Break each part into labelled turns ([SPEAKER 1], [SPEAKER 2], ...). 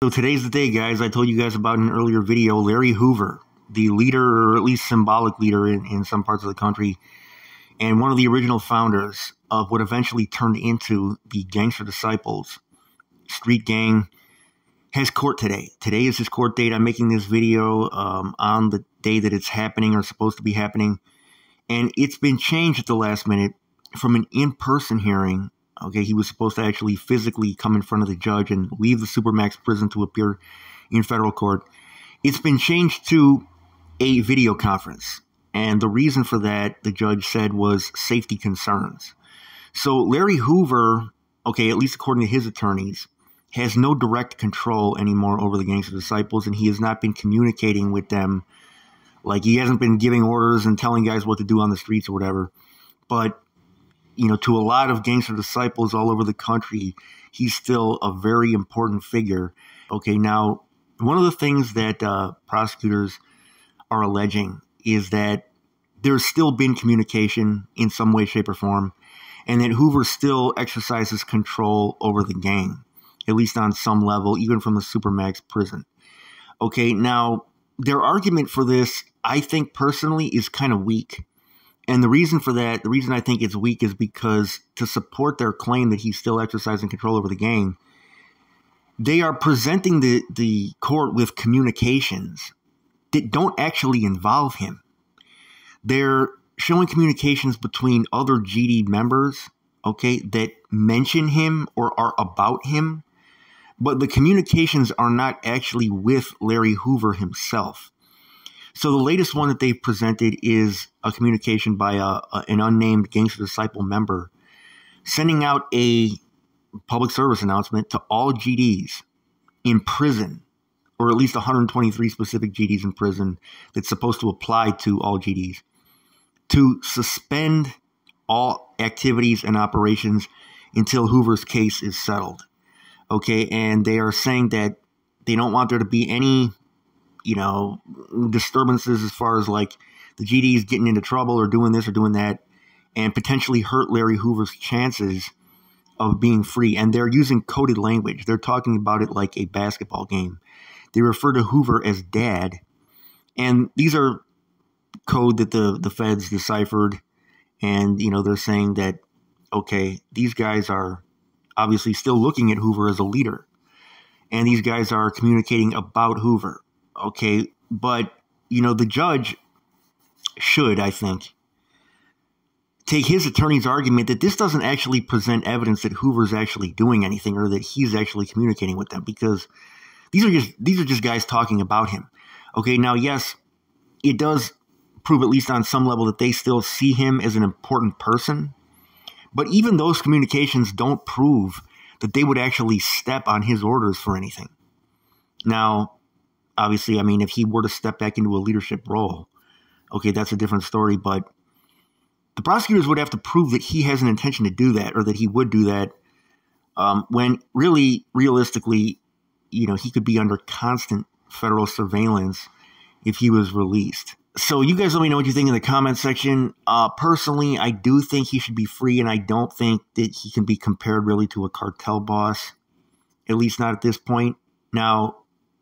[SPEAKER 1] So today's the day, guys. I told you guys about in an earlier video, Larry Hoover, the leader, or at least symbolic leader in some parts of the country, and one of the original founders of what eventually turned into the Gangster Disciples street gang, has court today. Today is his court date. I'm making this video on the day that it's happening or supposed to be happening. And it's been changed at the last minute from an in-person hearing. Okay, he was supposed to actually physically come in front of the judge and leave the Supermax prison to appear in federal court. It's been changed to a video conference. And the reason for that, the judge said, was safety concerns. So Larry Hoover, okay, at least according to his attorneys, has no direct control anymore over the Gangster Disciples, and he has not been communicating with them. Like, he hasn't been giving orders and telling guys what to do on the streets or whatever. But you know, to a lot of Gangster Disciples all over the country, he's still a very important figure. Okay, now, one of the things that prosecutors are alleging is that there's still been communication in some way, shape, or form, and that Hoover still exercises control over the gang, at least on some level, even from the Supermax prison. Okay, now, their argument for this, I think personally, is kind of weak. And the reason for that, the reason I think it's weak is because to support their claim that he's still exercising control over the gang, they are presenting the court with communications that don't actually involve him. They're showing communications between other GD members, okay, that mention him or are about him, but the communications are not actually with Larry Hoover himself. So the latest one that they've presented is a communication by an unnamed Gangster Disciple member sending out a public service announcement to all GDs in prison, or at least 123 specific GDs in prison that's supposed to apply to all GDs, to suspend all activities and operations until Hoover's case is settled. Okay, and they are saying that they don't want there to be any disturbances as far as like the GDs getting into trouble or doing this or doing that, and potentially hurt Larry Hoover's chances of being free. And they're using coded language. They're talking about it like a basketball game. They refer to Hoover as dad. And these are code that the feds deciphered. And, they're saying that, okay, these guys are obviously still looking at Hoover as a leader. And these guys are communicating about Hoover. Okay, but, the judge should, I think, take his attorney's argument that this doesn't actually present evidence that Hoover's actually doing anything or that he's actually communicating with them, because these are just guys talking about him. Okay, now, yes, it does prove, at least on some level, that they still see him as an important person, but even those communications don't prove that they would actually step on his orders for anything. Now, obviously, I mean, if he were to step back into a leadership role, okay, that's a different story. But the prosecutors would have to prove that he has an intention to do that, or that he would do that, when really, realistically, he could be under constant federal surveillance if he was released. So you guys let me know what you think in the comment section. Personally, I do think he should be free, and I don't think that he can be compared really to a cartel boss, at least not at this point. Now,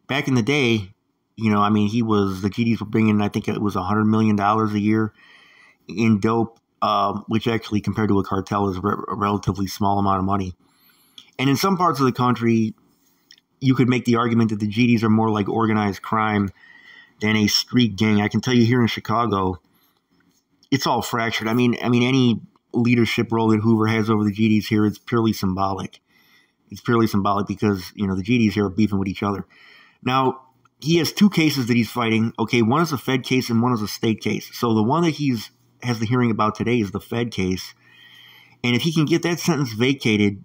[SPEAKER 1] back in the day, the GDs were bringing, I think it was $100 million a year in dope, which actually compared to a cartel is a relatively small amount of money. And in some parts of the country, you could make the argument that the GDs are more like organized crime than a street gang. I can tell you here in Chicago, it's all fractured. I mean, any leadership role that Hoover has over the GDs here, it's purely symbolic. It's purely symbolic because, the GDs here are beefing with each other. Now, he has two cases that he's fighting. Okay, one is a Fed case and one is a state case. So the one that has the hearing about today is the Fed case. And if he can get that sentence vacated,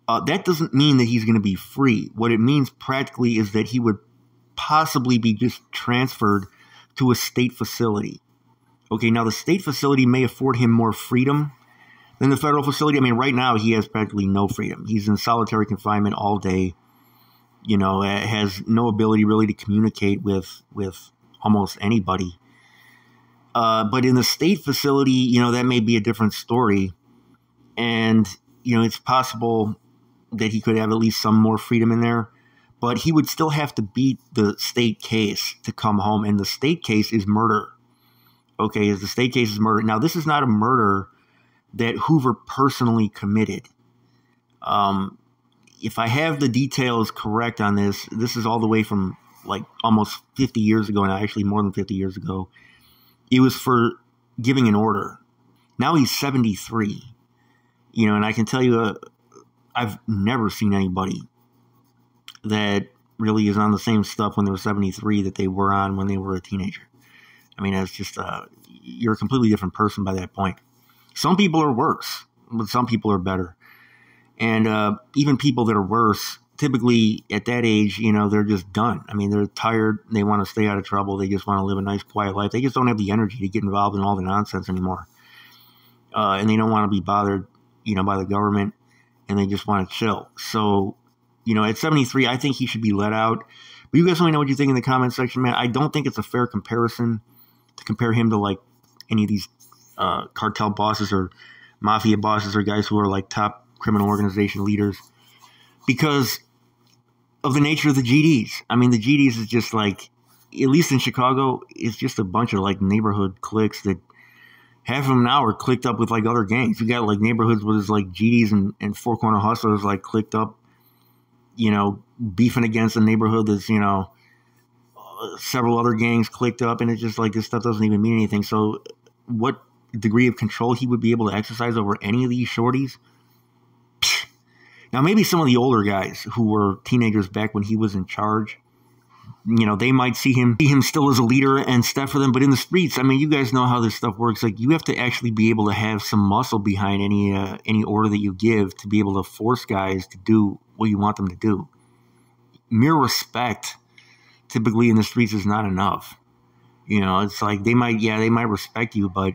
[SPEAKER 1] that doesn't mean that he's going to be free. What it means practically is that he would possibly be just transferred to a state facility. Okay, now the state facility may afford him more freedom than the federal facility. I mean, right now he has practically no freedom. He's in solitary confinement all day. Has no ability really to communicate with almost anybody. But in the state facility, that may be a different story. And, it's possible that he could have at least some more freedom in there. but he would still have to beat the state case to come home, and the state case is murder. Okay, the state case is murder. Now, this is not a murder that Hoover personally committed. If I have the details correct on this, this is all the way from like almost 50 years ago, now actually more than 50 years ago. It was for giving an order. Now he's 73, and I can tell you, I've never seen anybody that really is on the same stuff when they were 73 that they were on when they were a teenager. I mean, it's just, you're a completely different person by that point. Some people are worse, but some people are better. And even people that are worse, typically at that age, they're just done. I mean, they're tired. They want to stay out of trouble. They just want to live a nice, quiet life. They just don't have the energy to get involved in all the nonsense anymore. And they don't want to be bothered, by the government. And they just want to chill. So, at 73, I think he should be let out. But you guys let me know what you think in the comment section, man. I don't think it's a fair comparison to compare him to, like, any of these cartel bosses or mafia bosses or guys who are, like, top criminal organization leaders, because of the nature of the GDs. I mean, the GDs is just like, at least in Chicago, it's just a bunch of like neighborhood cliques that half of them now are clicked up with like other gangs. You got like neighborhoods where there's like GDs and four corner hustlers like clicked up, beefing against a neighborhood that's, several other gangs clicked up, and it's just like this stuff doesn't even mean anything. So what degree of control he would be able to exercise over any of these shorties? Now, maybe some of the older guys who were teenagers back when he was in charge, they might see him still as a leader and stuff for them. But in the streets, I mean, you guys know how this stuff works. Like, you have to actually be able to have some muscle behind any order that you give to be able to force guys to do what you want them to do. Mere respect, typically in the streets, is not enough. It's like they might respect you, but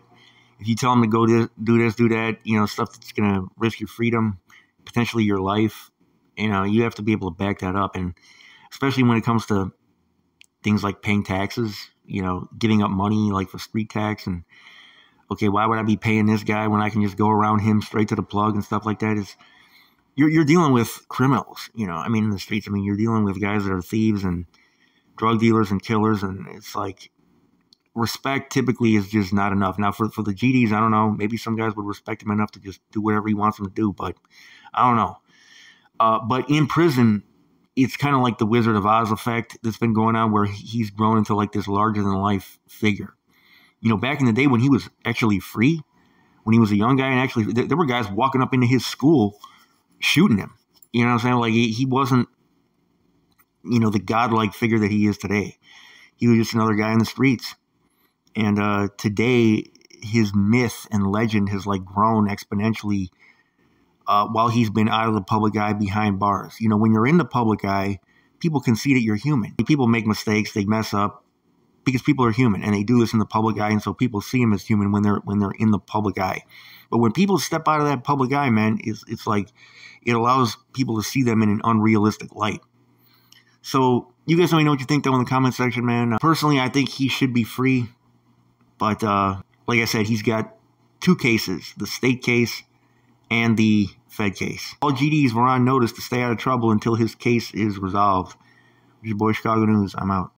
[SPEAKER 1] if you tell them to go do this, do that, stuff that's going to risk your freedom, potentially your life, you have to be able to back that up. And especially when it comes to things like paying taxes, giving up money like for street tax, and okay, why would I be paying this guy when I can just go around him straight to the plug and stuff like that? You're dealing with criminals, I mean, in the streets. I mean, you're dealing with guys that are thieves and drug dealers and killers, and it's like respect typically is just not enough. Now, for the GDs, I don't know, maybe some guys would respect him enough to just do whatever he wants them to do, but I don't know. But in prison, it's kind of like the Wizard of Oz effect that's been going on, where he's grown into like this larger-than-life figure. Back in the day when he was actually free, when he was a young guy, and actually there were guys walking up into his school shooting him. You know what I'm saying? Like, he wasn't, the godlike figure that he is today. He was just another guy in the streets. And today, his myth and legend has like grown exponentially while he's been out of the public eye behind bars. When you're in the public eye, people can see that you're human. People make mistakes, they mess up, because people are human, and they do this in the public eye, and so people see them as human when they're in the public eye. But when people step out of that public eye, man, it's like it allows people to see them in an unrealistic light. So you guys let me know what you think, though, in the comment section, man. Personally, I think he should be free. But like I said, he's got two cases, the state case and the Fed case. All GDs were on notice to stay out of trouble until his case is resolved. Your boy, Chicago News. I'm out.